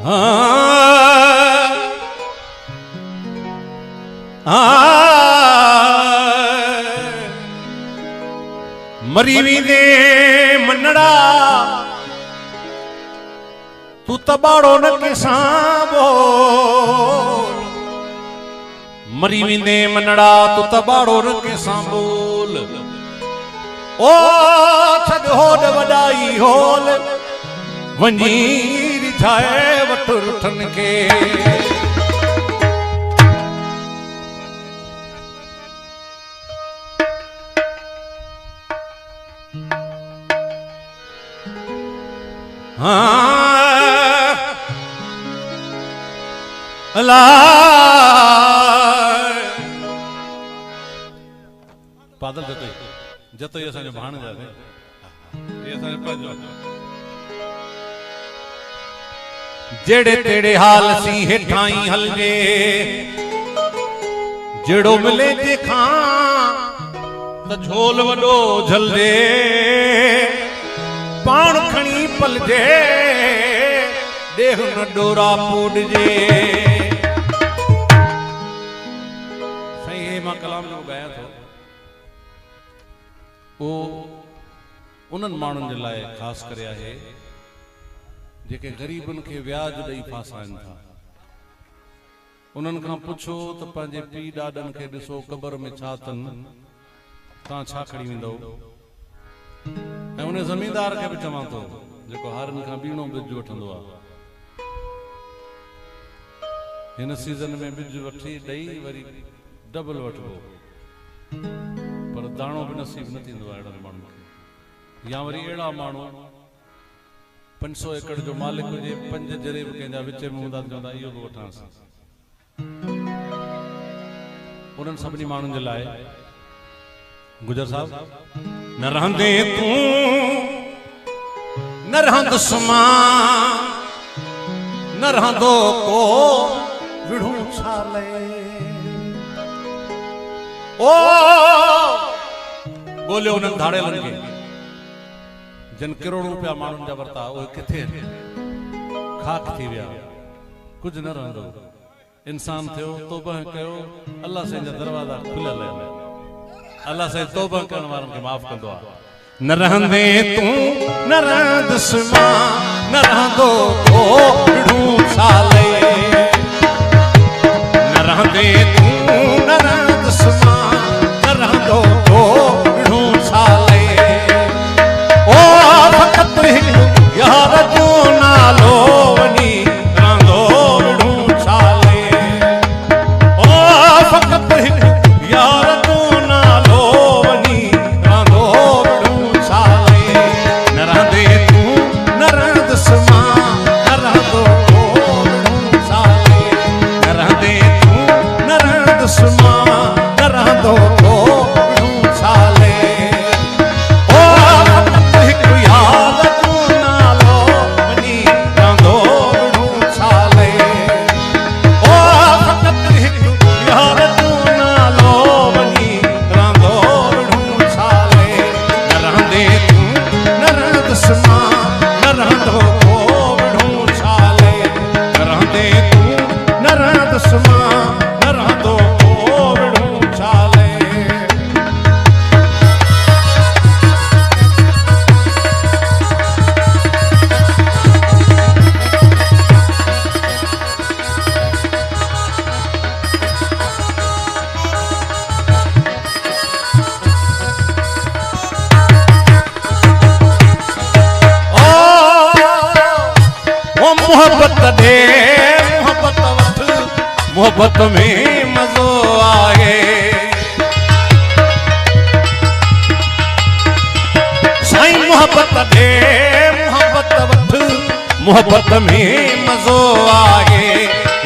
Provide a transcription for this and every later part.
मरी वींदे मनड़ा तू तबाड़ो न किसान बोल, मरी वींदे मनड़ा तू तबाड़ो न किसान बोल। ओ छद होड वडाई होल वंजीर छाए वठ रुठन के। पादल जतो ये असांजो भाण जा ये असांजो पंहिंजो जेड़े तेड़े हाल सी हेठाई हलजे, जेड़ो मिले देखा त झोल वडो झलजे, पाण खणी पलजे देह न डोरा पोडजे। सही मां कलाम जो गाया थो वो उन्हनि माण्हुनि जे लाइ ख़ासि करे आहे जेके ग़रीबनि खे व्याज ॾेई फासाइनि था। उन्हनि खां पुछो त पंहिंजे पीउ ॾाॾनि खे ॾिसो क़बर में छा अथनि, तव्हां छा खणी वेंदो? ऐं उन ज़मींदार खे बि चवां थो जेको हारनि खां ॿीणो ॿिज वठंदो आहे, हिन सीज़न में ॿिज वठी ॾेई वरी डबल वठिबो, पर दाणो बि नसीब न थींदो आहे अहिड़नि माण्हुनि खे। या वरी अहिड़ा माण्हू 500 एकड़ जो मालिक हुजे, 5 जरे बि कंहिंजा विच में हूंदा चवंदा इहो बि वठांसि। उन्हनि सभिनी माण्हुनि जे लाइ गुजर साहब न रहंदे तू न रहंद सुमा न रहंदो को विढ़ू छाले। ओ ॻोल्हियो उन्हनि धाड़ेलनि खे जिन करोड़ों रुपया माण्हुनि जा वरिता उहे किथे आहिनि? खाक थी विया, कुझु न रहंदो। इंसान थियो, तौबह कयो, अल्लाह साईं जा दरवाज़ा खुलियल आहिनि, अल्लाह साईं तौबह करण वारनि खे माफ़ कंदो आहे। न रहंदे तू न रहंद सुमा न रहंदो को विढ़ू छाले। न रहंदे तू न रहंद सुमा न रहंदो को विढ़ू छाले। ओ फक़त हिकु यार जो नालो वनी रहंदो विढ़ू छाले। ओ फक़त हिकु यार जो नालो वनी रहंदो विढ़ू छाले। न रहंदे तू न रहंद सुमा न रहंदो को विढ़ू छाले। न रहंदे तू न रहंद सुमा न रहंदो को विढ़ू छाले। ओ फक़त हिकु यार जो नालो वनी रहंदो विढ़ू छाले। ओ फक़त हिकु यार जो नालो वनी रहंदो विढ़ू छाले। न रहंदे तू न रहंद सुमा न रहंदो को विढ़ू छाले। न रहंदे तू न रहंद सुमा न रहंदो को विढ़ू छाले। ओ मोहब्बत दे मोहब्बत वठ, मोहब्बत में मज़ो आहे। साईं मोहब्बत दे मोहब्बत वठ, मोहब्बत में मज़ो आहे।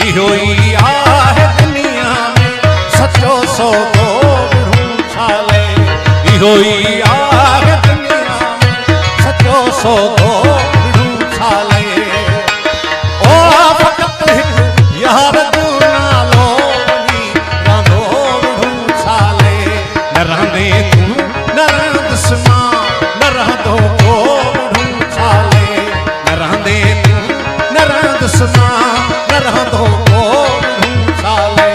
इहो ई आहे दुनिया में सचो सौदो विढ़ू छाले। इहो ई आहे दुनिया में सचो सौदो विढ़ू छाले। ओ फक़त हिकु यार जो नालो वनी रहंदो विढ़ू छाले। न रहंदे तू न रहंद सुमा न रहंदो को विढ़ू छाले। न रहंदे तू न रहंद दुश्मन न रहंदो को साले।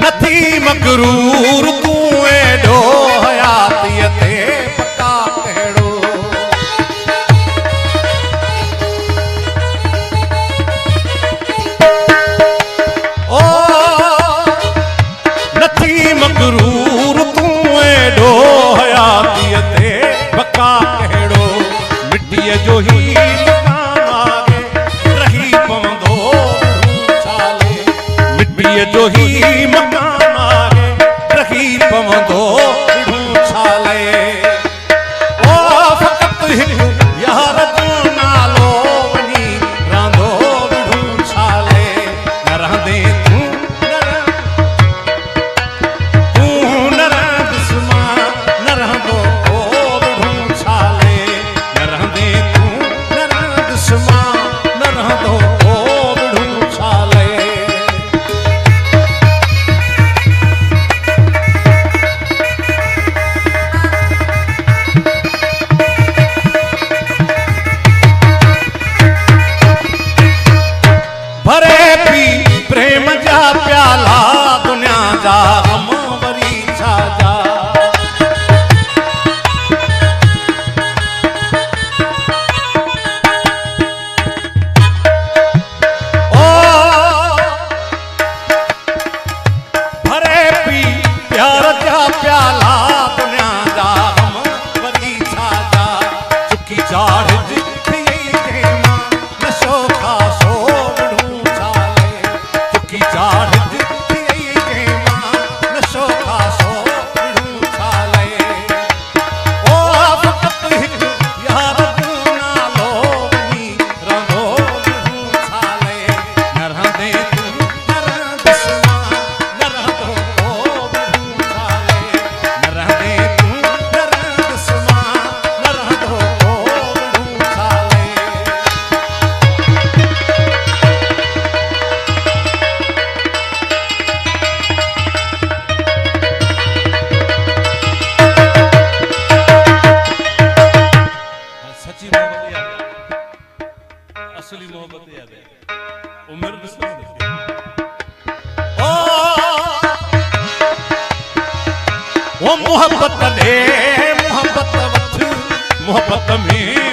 नथी मगरूर तू एडो हयातीअ ते पका कहिड़ो। ओ नथी मगरूर तू एडो हयातीअ ते पका कहिड़ो। मिटीअ जो ही मकान आगे रही पवंदो छाले। मिटीअ जो ही मकान आगे रही पवंदो छाले। ओ फ़क़त हिकु यार जो नालो वञी रहंदो छाले। न रहंदे तूं न रह दुश्मन न रहंदो को छाले। न रहंदे तूं न रह दुश्मन न रहंदो को छाले। भरे पी प्रेम जा प्याला दुनिया जा गम वरी छा जा। ओ भरे पी प्यार जा प्याला दुनिया जा गम वरी छा जा। चुकी चाढ़ जिथे मां नशो खासो की चाढ़ दित्ती मां नशो खासो छाले। ओ फ़क़त हिकु यार जो नालो वञी रहंदो छाले। न रहंदे तूं न रह दुश्मन न रहंदो को छाले। न रहंदे तूं न रह दुश्मन न रहंदो को छाले। सच्ची मोहब्बत याद है, असली मोहब्बत याद है, उम्र ओ मोहब्बत दे मोहब्बत वठ मोहब्बत में